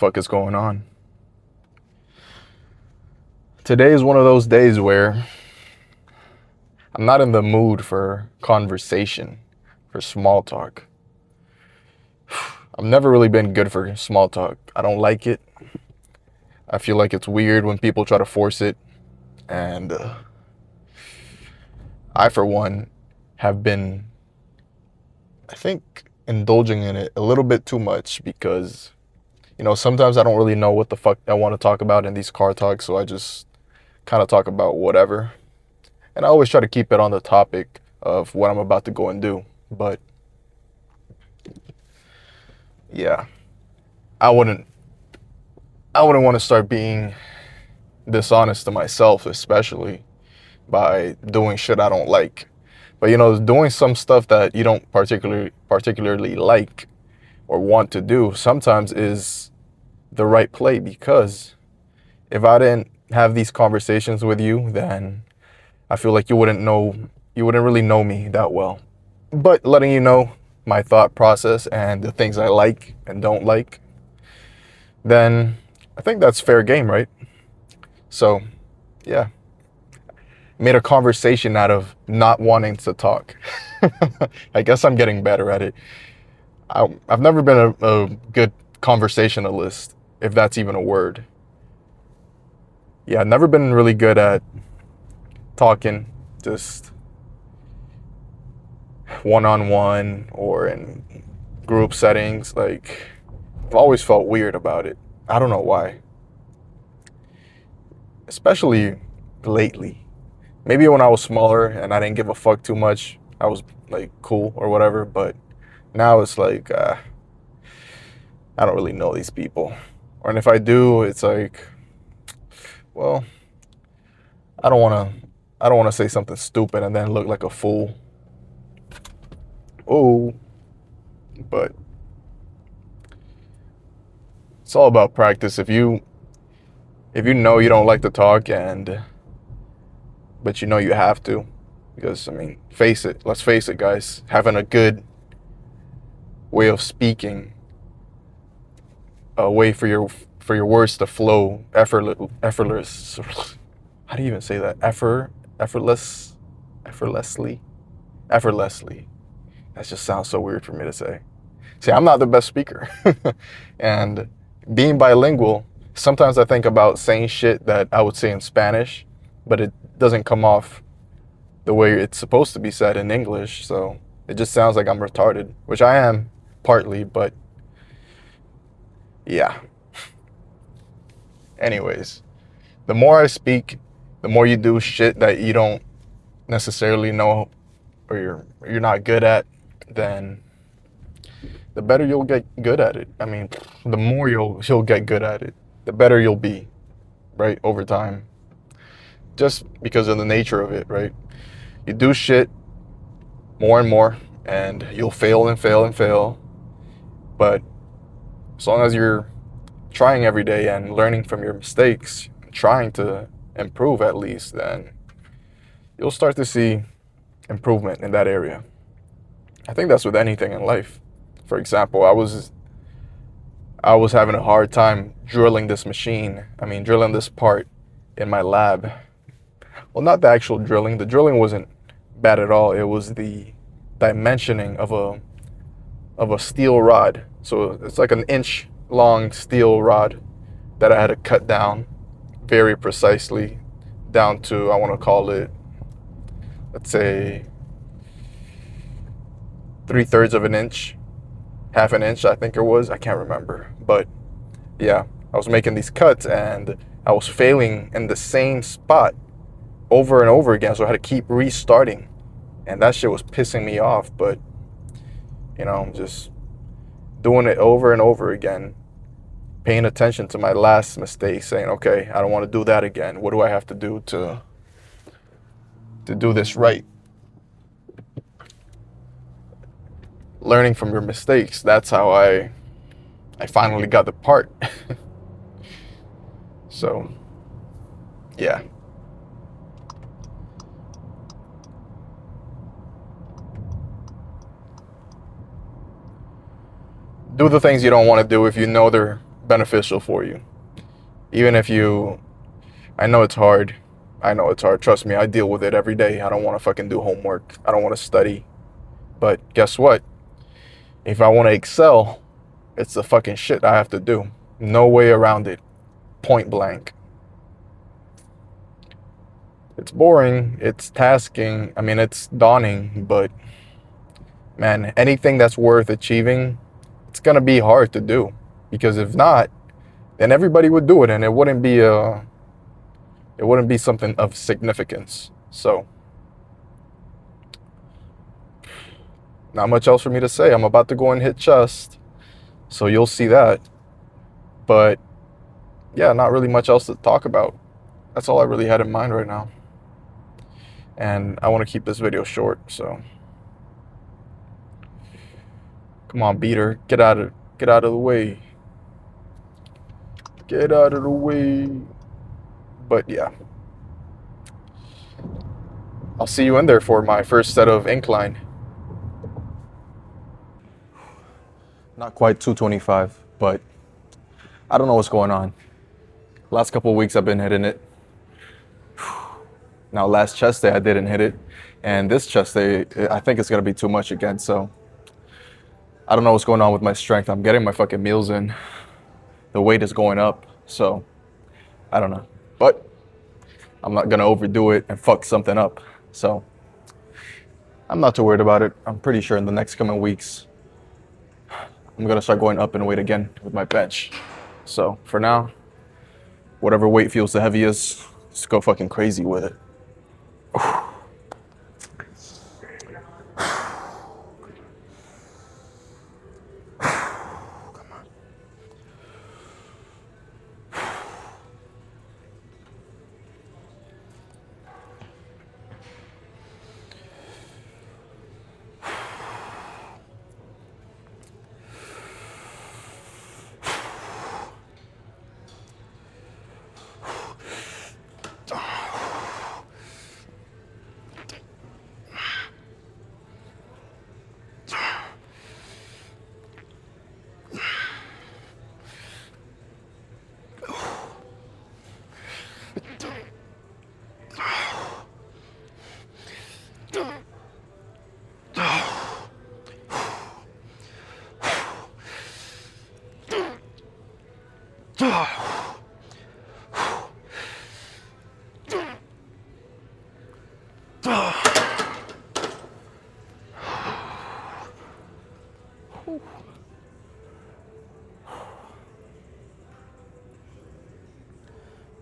fuck is going on. Today is one of those days where I'm not in the mood for conversation, for small talk. I've never really been good for small talk. I don't like it. I feel like it's weird when people try to force it. And I, for one, have been, I think, indulging in it a little bit too much because, sometimes I don't really know what the fuck I want to talk about in these car talks. So I just kind of talk about whatever. And I always try to keep it on the topic of what I'm about to go and do. But yeah, I wouldn't want to start being dishonest to myself, especially by doing shit I don't like. But doing some stuff that you don't particularly like or want to do sometimes is the right play, because if I didn't have these conversations with you, then I feel like you wouldn't really know me that well. But letting you know my thought process and the things I like and don't like, then I think that's fair game, right? So, yeah. Made a conversation out of not wanting to talk. I guess I'm getting better at it. I've never been a good conversationalist, if that's even a word. Yeah, I've never been really good at talking, just one-on-one or in group settings. Like, I've always felt weird about it. I don't know why. Especially lately. Maybe when I was smaller and I didn't give a fuck too much, I was like cool or whatever. But now it's like, I don't really know these people. And if I do, it's like, well, I don't want to say something stupid and then look like a fool. Oh, but it's all about practice. If you know you don't like to talk but you have to, because let's face it, guys, having a good way of speaking, a way for your words to flow effortless. How do you even say that? Effortlessly. That just sounds so weird for me to say. See, I'm not the best speaker. And being bilingual, sometimes I think about saying shit that I would say in Spanish, but it doesn't come off the way it's supposed to be said in English. So it just sounds like I'm retarded, which I am partly, but yeah. Anyways, the more I speak, the more you do shit that you don't necessarily know or you're not good at, then the better you'll get good at it. The more you'll get good at it, the better you'll be, right, over time. Just because of the nature of it, right? You do shit more and more, and you'll fail and fail and fail. But as long as you're trying every day and learning from your mistakes, trying to improve at least, then you'll start to see improvement in that area. I think that's with anything in life. For example, I was having a hard time drilling this part in my lab. Well, not the actual drilling. The drilling wasn't bad at all. It was the dimensioning of a steel rod. So it's like an inch long steel rod that I had to cut down very precisely down to, I want to call it, let's say 3/3 of an inch, half an inch, I think it was. I can't remember. But yeah, I was making these cuts and I was failing in the same spot over and over again. So I had to keep restarting. And that shit was pissing me off. But, I'm just doing it over and over again, paying attention to my last mistake, saying, okay, I don't want to do that again. What do I have to do to do this right? Learning from your mistakes. That's how I finally got the part. So, yeah. Do the things you don't want to do if you know they're beneficial for you. Even if you, I know it's hard. I know it's hard. Trust me, I deal with it every day. I don't want to fucking do homework. I don't want to study. But guess what? If I want to excel, it's the fucking shit I have to do. No way around it. Point blank. It's boring. It's tasking. I mean, it's daunting, but man, anything that's worth achieving, it's going to be hard to do. Because if not, then everybody would do it and it wouldn't be something of significance. So, not much else for me to say. I'm about to go and hit chest, so you'll see that. But yeah, not really much else to talk about. That's all I really had in mind right now. And I want to keep this video short, so come on, beater, get out of the way. Get out of the way. But yeah, I'll see you in there for my first set of incline. Not quite 225, but I don't know what's going on. Last couple of weeks I've been hitting it. Now last chest day I didn't hit it, and this chest day I think it's gonna be too much again. So I don't know what's going on with my strength. I'm getting my fucking meals in. The weight is going up, so I don't know. But I'm not gonna overdo it and fuck something up. So I'm not too worried about it. I'm pretty sure in the next coming weeks I'm gonna start going up in weight again with my bench. So for now, whatever weight feels the heaviest, just go fucking crazy with it.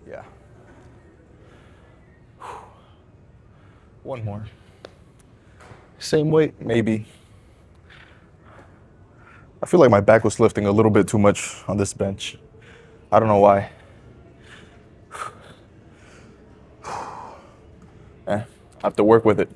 Yeah. One more. Same weight, maybe. I feel like my back was lifting a little bit too much on this bench. I don't know why. I have to work with it.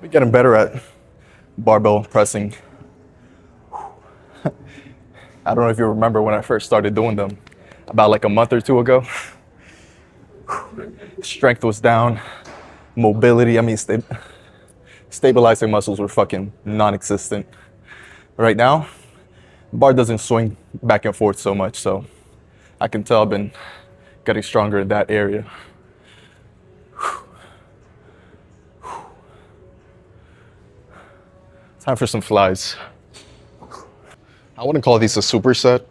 We're getting better at barbell pressing. I don't know if you remember when I first started doing them, about like a month or two ago. Strength was down, mobility, stabilizing muscles were fucking non-existent. Right now, bar doesn't swing back and forth so much, so I can tell I've been getting stronger in that area. Time for some flies. I wouldn't call these a superset,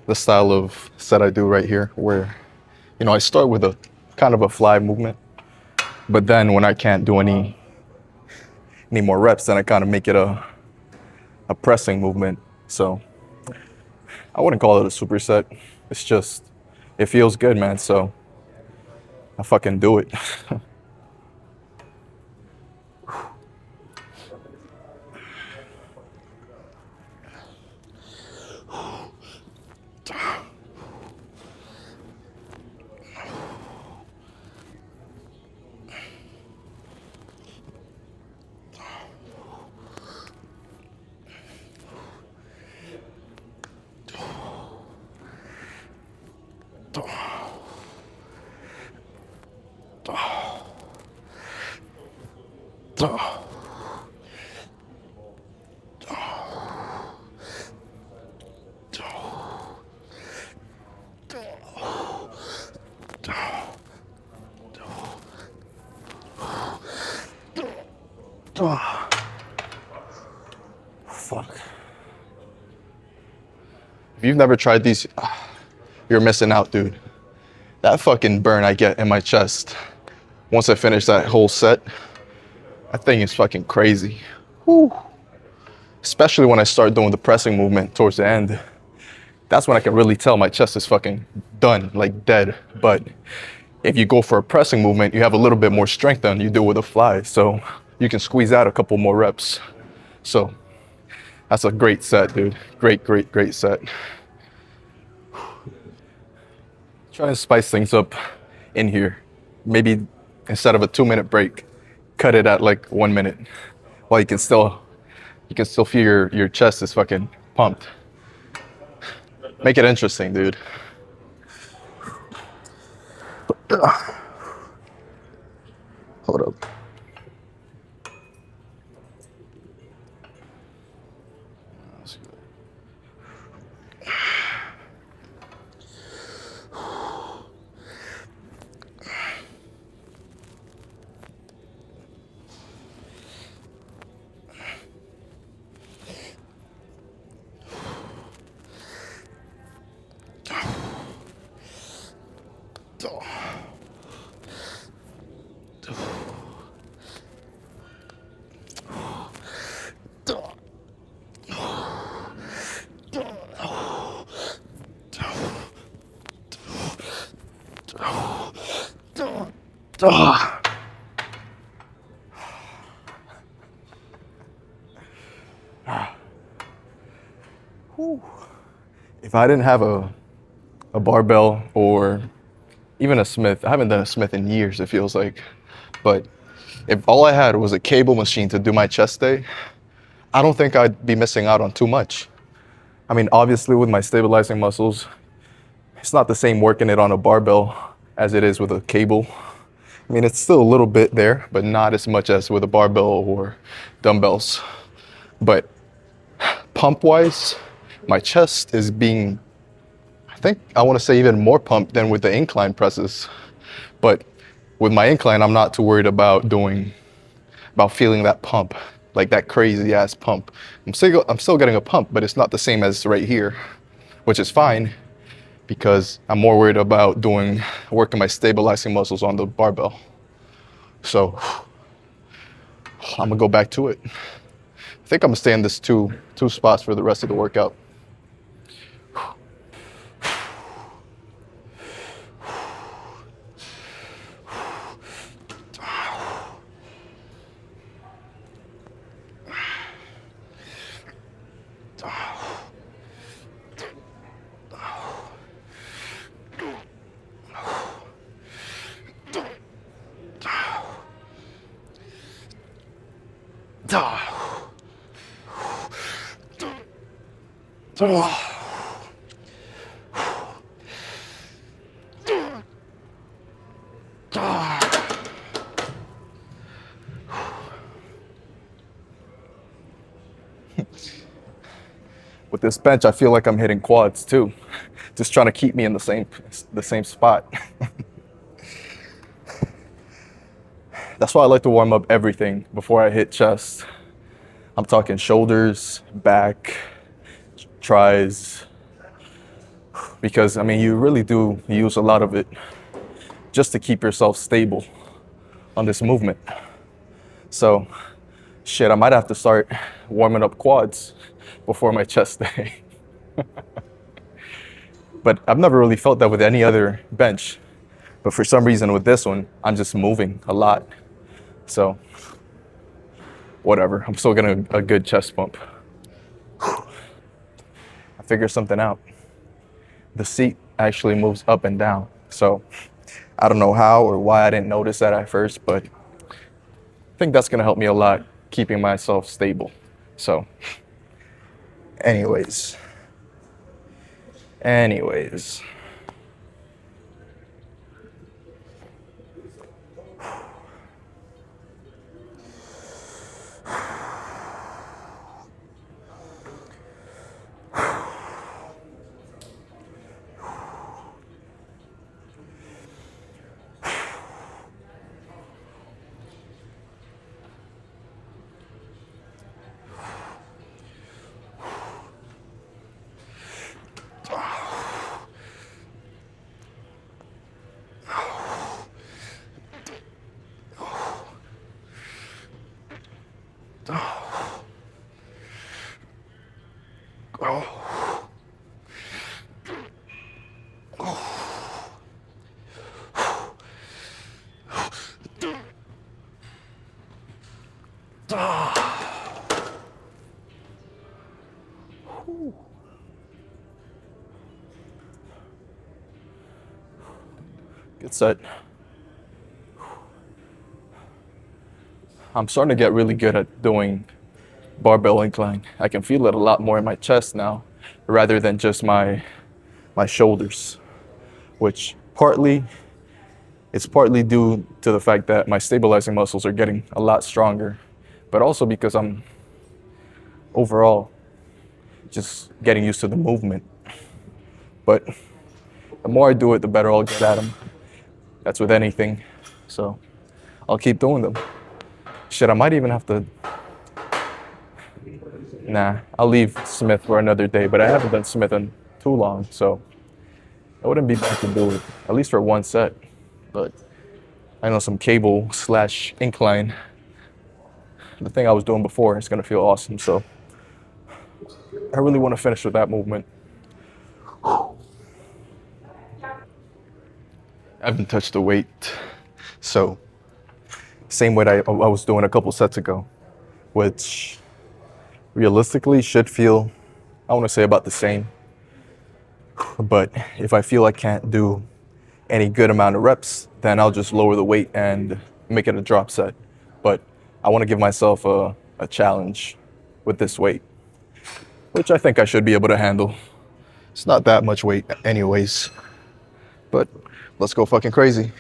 the style of set I do right here, where, I start with a kind of a fly movement, but then when I can't do any more reps, then I kind of make it a pressing movement. So I wouldn't call it a superset. It's just, it feels good, man. So I fucking do it. Fuck. If you've never tried these, you're missing out, dude. That fucking burn I get in my chest once I finish that whole set, that thing is fucking crazy. Whew. Especially when I start doing the pressing movement towards the end. That's when I can really tell my chest is fucking done, like dead. But if you go for a pressing movement, you have a little bit more strength than you do with a fly. So you can squeeze out a couple more reps. So that's a great set, dude. Great, great, great set. Try to spice things up in here. Maybe instead of a 2-minute break, cut it at like 1 minute. While you can still feel your chest is fucking pumped. Make it interesting, dude. Hold up. If I didn't have a barbell or even a Smith, I haven't done a Smith in years, it feels like, but if all I had was a cable machine to do my chest day, I don't think I'd be missing out on too much. I mean, obviously with my stabilizing muscles, it's not the same working it on a barbell as it is with a cable. I mean, it's still a little bit there, but not as much as with a barbell or dumbbells. But pump-wise, my chest is being, I think I want to say even more pumped than with the incline presses. But with my incline, I'm not too worried about feeling that pump, like that crazy ass pump. I'm still getting a pump, but it's not the same as right here, which is fine because I'm more worried about working my stabilizing muscles on the barbell. So I'm gonna go back to it. I think I'm gonna stay in this two spots for the rest of the workout. With this bench, I feel like I'm hitting quads too, just trying to keep me in the same spot. That's why I like to warm up everything before I hit chest. I'm talking shoulders, back, tries, because I mean, you really do use a lot of it just to keep yourself stable on this movement. So, shit, I might have to start warming up quads before my chest day. But I've never really felt that with any other bench. But for some reason with this one, I'm just moving a lot. So whatever, I'm still getting a good chest pump. I figured something out. The seat actually moves up and down. So I don't know how or why I didn't notice that at first, but I think that's gonna help me a lot keeping myself stable. So anyways. Good set. I'm starting to get really good at doing barbell incline. I can feel it a lot more in my chest now rather than just my shoulders, which it's partly due to the fact that my stabilizing muscles are getting a lot stronger, but also because I'm overall just getting used to the movement. But the more I do it, the better I'll get at them. That's with anything. So I'll keep doing them. Shit, I might even have to... Nah, I'll leave Smith for another day, but I haven't done Smith in too long, so it wouldn't be bad to do it, at least for one set. But I know some cable / incline, the thing I was doing before, is gonna feel awesome, so I really wanna finish with that movement. I haven't touched the weight, so same weight I was doing a couple sets ago, which realistically should feel, I want to say about the same. But if I feel I can't do any good amount of reps, then I'll just lower the weight and make it a drop set. But I want to give myself a challenge with this weight, which I think I should be able to handle. It's not that much weight anyways, but let's go fucking crazy.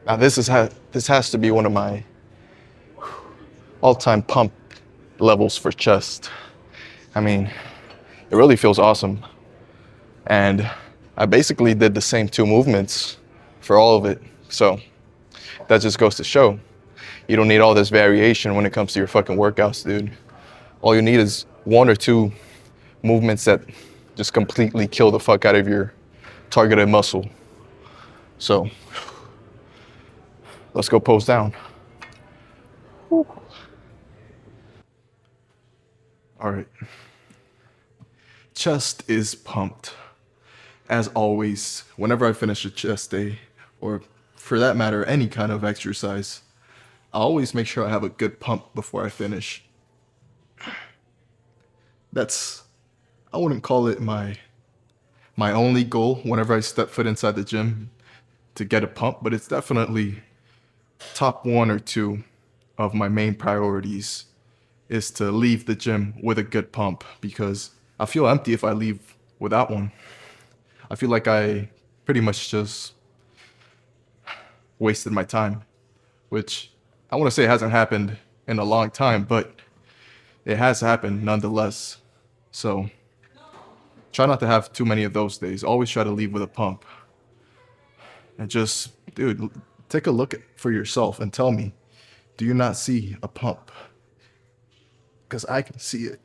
Now this has to be one of my all-time pump levels for chest. I mean, it really feels awesome. And I basically did the same 2 movements for all of it. So that just goes to show you don't need all this variation when it comes to your fucking workouts, dude. All you need is one or two movements that just completely kill the fuck out of your targeted muscle. So let's go pose down. All right. Chest is pumped. As always, whenever I finish a chest day, or for that matter, any kind of exercise, I always make sure I have a good pump before I finish. I wouldn't call it my only goal whenever I step foot inside the gym to get a pump, but it's definitely top one or two of my main priorities is to leave the gym with a good pump, because I feel empty if I leave without one. I feel like I pretty much just wasted my time, which I want to say hasn't happened in a long time, but it has happened nonetheless. So try not to have too many of those days. Always try to leave with a pump. And just, dude, take a look for yourself and tell me, do you not see a pump? Because I can see it.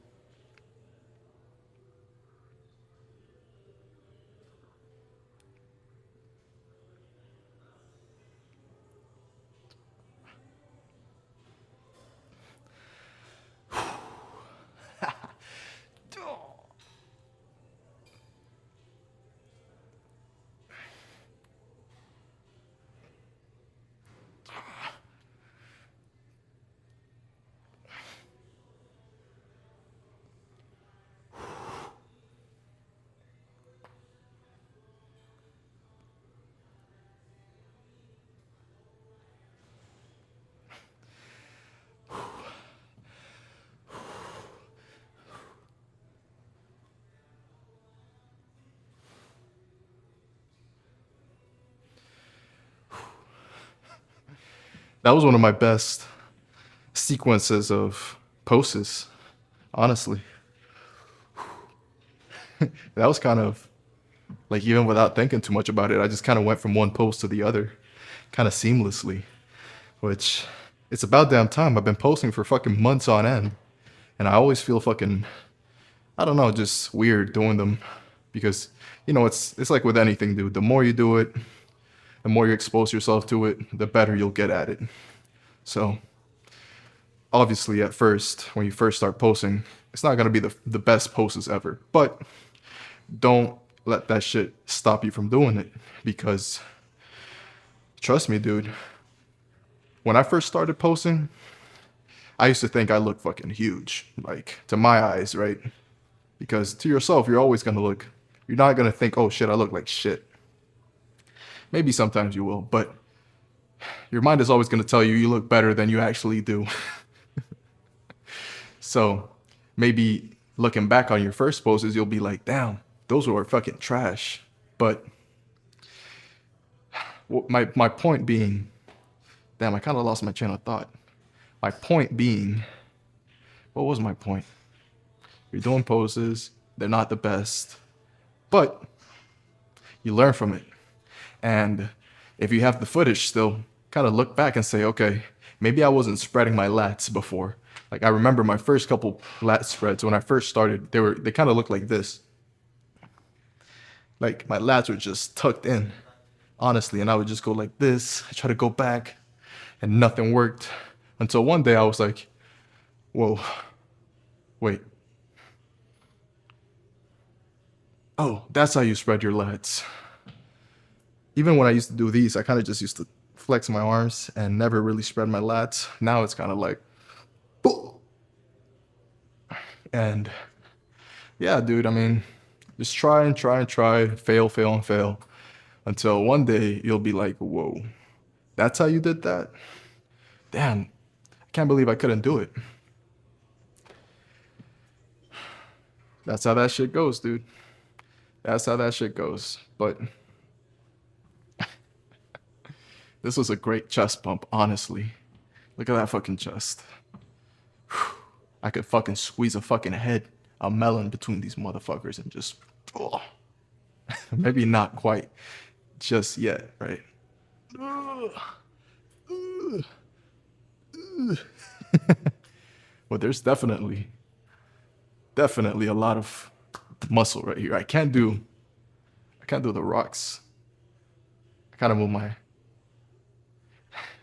That was one of my best sequences of poses, honestly. That was kind of like, even without thinking too much about it, I just kind of went from one pose to the other kind of seamlessly, which it's about damn time. I've been posting for fucking months on end, and I always feel fucking, I don't know, just weird doing them, because, you know, it's like with anything, dude. The more you do it, the more you expose yourself to it, the better you'll get at it. So obviously at first, when you first start posting, it's not gonna be the best poses ever, but don't let that shit stop you from doing it, because trust me, dude, when I first started posting, I used to think I looked fucking huge, like to my eyes, right? Because to yourself, you're always gonna look, you're not gonna think, oh shit, I look like shit. Maybe sometimes you will, but your mind is always gonna tell you you look better than you actually do. So maybe looking back on your first poses, you'll be like, damn, those were fucking trash. But my point being, damn, I kind of lost my train of thought. My point being, what was my point? You're doing poses, they're not the best, but you learn from it. And if you have the footage still, kind of look back and say, okay, maybe I wasn't spreading my lats before. Like, I remember my first couple lat spreads when I first started, they kind of looked like this. Like, my lats were just tucked in, honestly, and I would just go like this. I try to go back, and nothing worked. Until one day I was like, whoa, wait. Oh, that's how you spread your lats. Even when I used to do these, I kind of just used to flex my arms and never really spread my lats. Now it's kind of like, boom. And yeah, dude, I mean, just try and try and try, fail, fail, and fail, until one day you'll be like, whoa, that's how you did that? Damn, I can't believe I couldn't do it. That's how that shit goes, dude. That's how that shit goes. But this was a great chest pump, honestly. Look at that fucking chest. I could fucking squeeze a fucking head, a melon between these motherfuckers and just, oh. Maybe not quite just yet, right? But there's definitely a lot of muscle right here. I can't do the rocks. I kind of move my.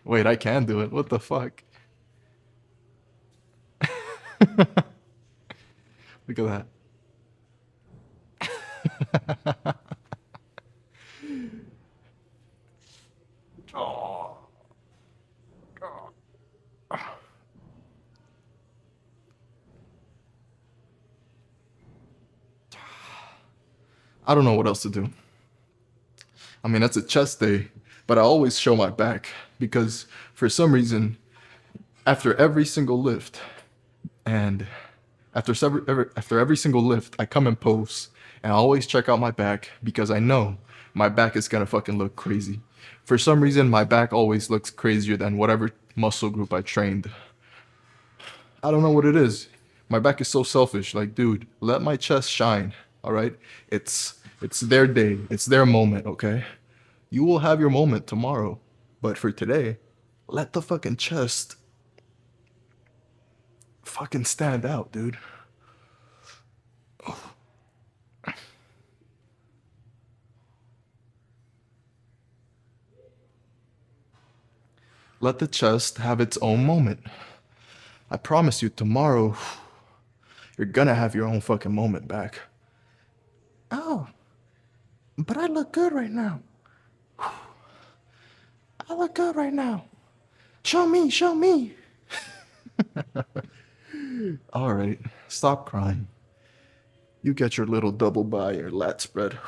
Wait, I can do it. What the fuck? Look at that. Oh. I don't know what else to do. I mean, that's a chest day, but I always show my back because for some reason, after every single lift, and after every single lift, I come and pose, and I always check out my back because I know my back is gonna fucking look crazy. For some reason, my back always looks crazier than whatever muscle group I trained. I don't know what it is. My back is so selfish. Like, dude, let my chest shine. All right? It's their day. It's their moment, okay? You will have your moment tomorrow. But for today, let the fucking chest fucking stand out, dude. Let the chest have its own moment. I promise you, tomorrow, you're gonna have your own fucking moment back. Oh, but I look good right now. I look good right now. Show me, show me. All right, stop crying. You get your little double by your lat spread.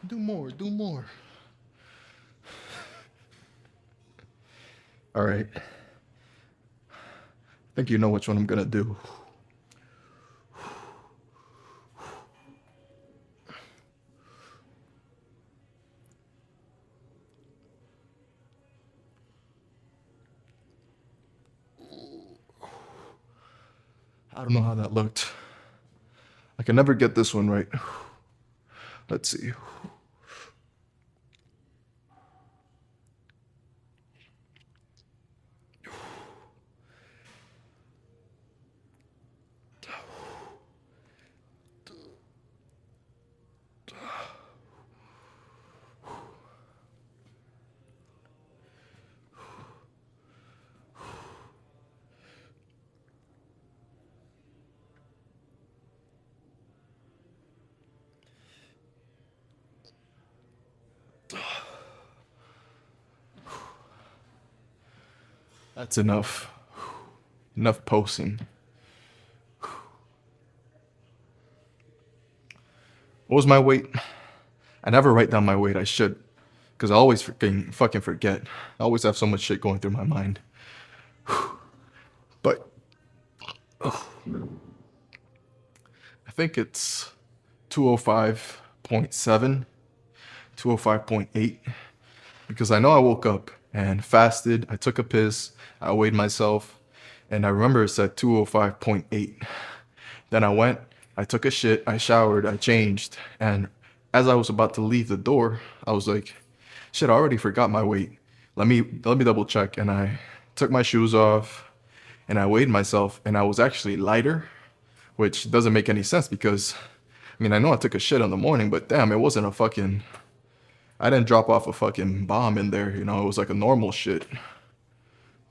Do more, do more. All right. I think you know which one I'm gonna do. I don't know how that looked. I can never get this one right. Let's see. That's enough. Enough posing. What was my weight? I never write down my weight. I should. Because I always fucking forget. I always have so much shit going through my mind. But I think it's 205.7, 205.8. Because I know I woke up and fasted. I took a piss. I weighed myself. And I remember it said 205.8. Then I went, I took a shit, I showered, I changed. And as I was about to leave the door, I was like, shit, I already forgot my weight. Let me double check. And I took my shoes off and I weighed myself and I was actually lighter, which doesn't make any sense because, I mean, I know I took a shit in the morning, but damn, it wasn't a fucking, I didn't drop off a fucking bomb in there, you know, it was like a normal shit.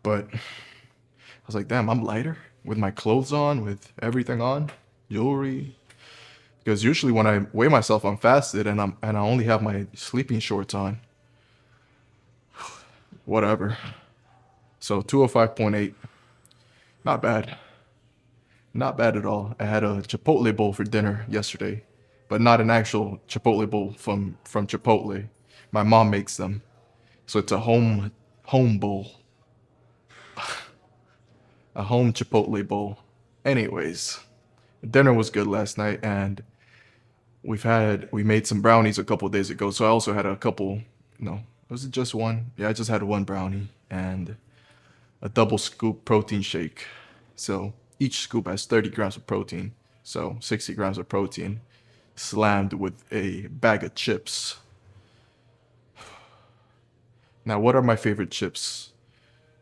But I was like, damn, I'm lighter with my clothes on, with everything on, jewelry. Because usually when I weigh myself, I'm fasted and I only have my sleeping shorts on. Whatever. So 205.8. Not bad. Not bad at all. I had a Chipotle bowl for dinner yesterday, but not an actual Chipotle bowl from Chipotle. My mom makes them. So it's a home bowl, a home Chipotle bowl. Anyways, dinner was good last night, and we made some brownies a couple days ago. So I also had a couple. No, was it just one? Yeah, I just had one brownie and a double scoop protein shake. So each scoop has 30 grams of protein. So 60 grams of protein slammed with a bag of chips. Now, what are my favorite chips?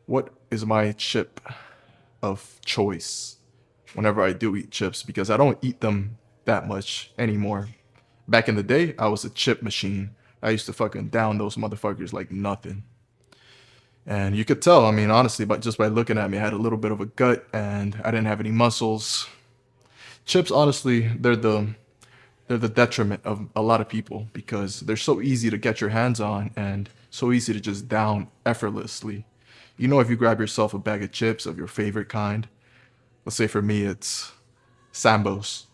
What is my chip of choice whenever I do eat chips? Because I don't eat them that much anymore. Back in the day, I was a chip machine. I used to fucking down those motherfuckers like nothing. And you could tell, I mean, honestly, but just by looking at me, I had a little bit of a gut and I didn't have any muscles. Chips, honestly, they're the detriment of a lot of people because they're so easy to get your hands on and so easy to just down effortlessly. You know, if you grab yourself a bag of chips of your favorite kind, let's say for me it's Sambos.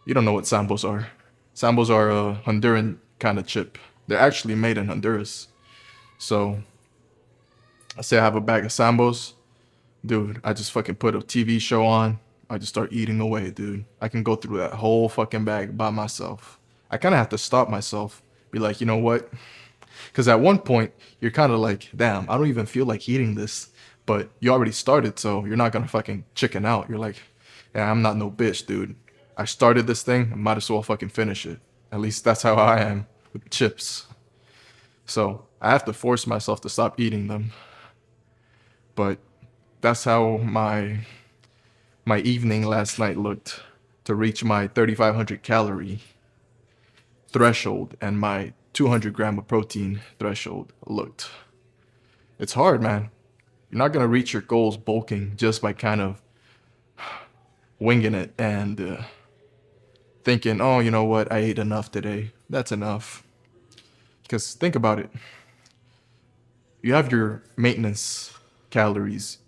You don't know what Sambos are. Sambos are a Honduran kind of chip. They're actually made in Honduras. So, I say I have a bag of Sambos. Dude, I just fucking put a TV show on. I just start eating away, dude. I can go through that whole fucking bag by myself. I kind of have to stop myself. Be like, you know what? Because at one point, you're kind of like, damn, I don't even feel like eating this. But you already started, so you're not going to fucking chicken out. You're like, yeah, I'm not no bitch, dude. I started this thing. I might as well fucking finish it. At least that's how I am with chips. So I have to force myself to stop eating them. But that's how my evening last night looked to reach my 3,500 calorie threshold and my 200 gram of protein threshold looked. It's hard, man. You're not going to reach your goals bulking just by kind of winging it and thinking, oh, you know what? I ate enough today. That's enough. Because think about it. You have your maintenance calories,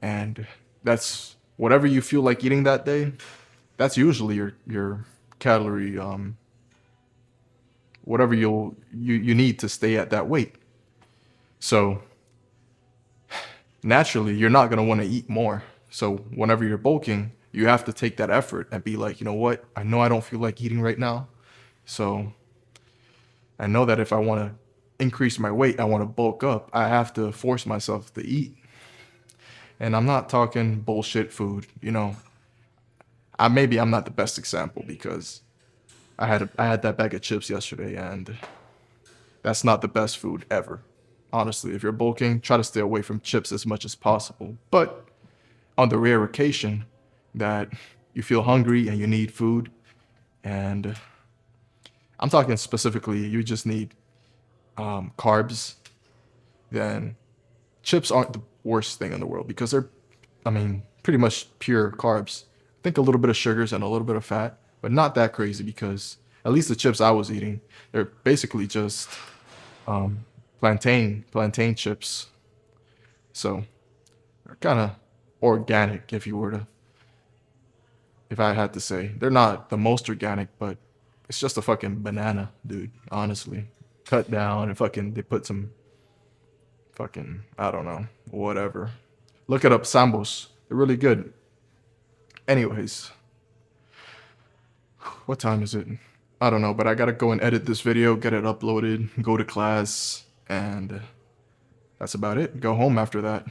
and that's whatever you feel like eating that day. That's usually your calorie, whatever you need to stay at that weight. So naturally, you're not gonna want to eat more. So whenever you're bulking, you have to take that effort and be like, you know what? I know I don't feel like eating right now, so I know that if I want to increase my weight, I want to bulk up, I have to force myself to eat. And I'm not talking bullshit food, you know. Maybe I'm not the best example because I had that bag of chips yesterday and that's not the best food ever. Honestly, if you're bulking, try to stay away from chips as much as possible. But on the rare occasion that you feel hungry and you need food, and I'm talking specifically, you just need carbs, then chips aren't the worst thing in the world because they're, I mean, pretty much pure carbs. I think a little bit of sugars and a little bit of fat, but not that crazy because at least the chips I was eating, they're basically just plantain chips. So they're kind of organic if I had to say. They're not the most organic, but it's just a fucking banana, dude, honestly. Cut down and fucking, they put some fucking, I don't know, whatever. Look it up, Sambos. They're really good. Anyways, what time is it? I don't know, but I gotta go and edit this video, get it uploaded, go to class, and that's about it. Go home after that.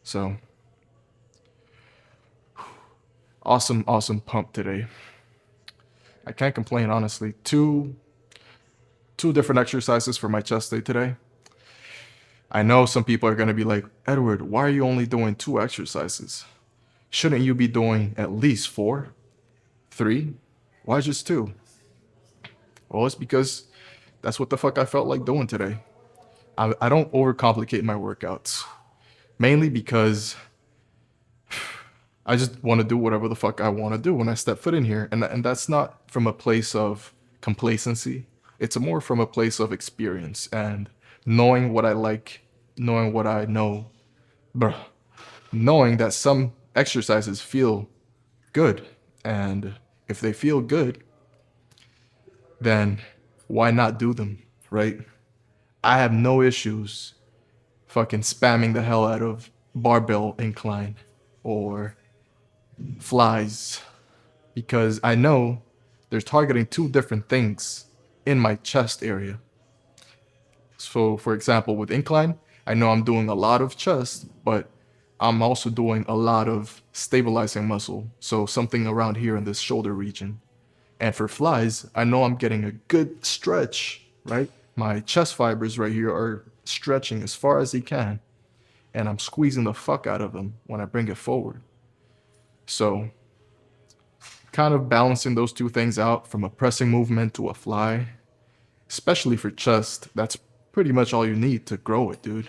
So, awesome pump today. I can't complain, honestly. Two different exercises for my chest day today. I know some people are going to be like, Edward, why are you only doing 2 exercises? Shouldn't you be doing at least 4? 3? Why just 2? Well, it's because that's what the fuck I felt like doing today. I don't overcomplicate my workouts. Mainly because I just want to do whatever the fuck I want to do when I step foot in here. And that's not from a place of complacency. It's more from a place of experience and knowing what I like, knowing what I know, knowing that some exercises feel good. And if they feel good, then why not do them, right? I have no issues fucking spamming the hell out of barbell incline or flies because I know they're targeting two different things in my chest area. So, for example, with incline, I know I'm doing a lot of chest, but I'm also doing a lot of stabilizing muscle. So, something around here in this shoulder region. And for flies, I know I'm getting a good stretch, right? My chest fibers right here are stretching as far as they can. And I'm squeezing the fuck out of them when I bring it forward. So, kind of balancing those two things out from a pressing movement to a fly, especially for chest, that's pretty much all you need to grow it, dude.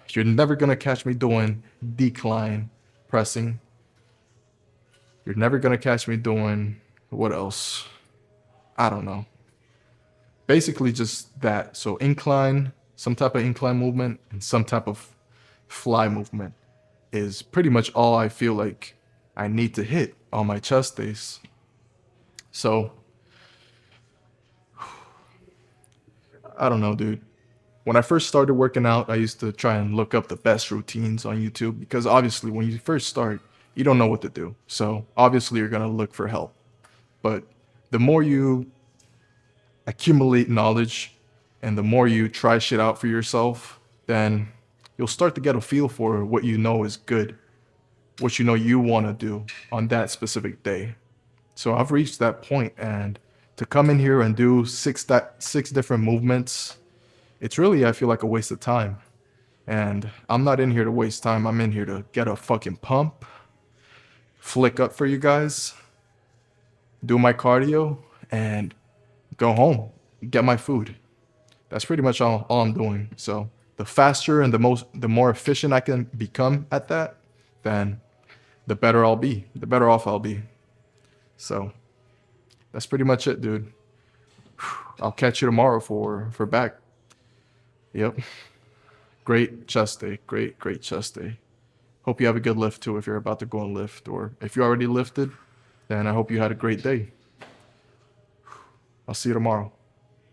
You're never gonna catch me doing decline pressing. You're never gonna catch me doing what else? I don't know. Basically just that. So incline, some type of incline movement, and some type of fly movement is pretty much all I feel like I need to hit on my chest days. So I don't know, dude. When I first started working out, I used to try and look up the best routines on YouTube because obviously when you first start, you don't know what to do. So obviously you're gonna look for help. But the more you accumulate knowledge and the more you try shit out for yourself, then you'll start to get a feel for what you know is good, what you know you want to do on that specific day. So I've reached that point, and to come in here and do six different movements, it's really, I feel like, a waste of time. And I'm not in here to waste time. I'm in here to get a fucking pump, flick up for you guys, do my cardio, and go home, get my food. That's pretty much all I'm doing. So the faster and the more efficient I can become at that, then the better I'll be, the better off I'll be. So that's pretty much it, dude. I'll catch you tomorrow for back. Yep. Great chest day. Great chest day. Hope you have a good lift too if you're about to go and lift, or if you already lifted, then I hope you had a great day. I'll see you tomorrow.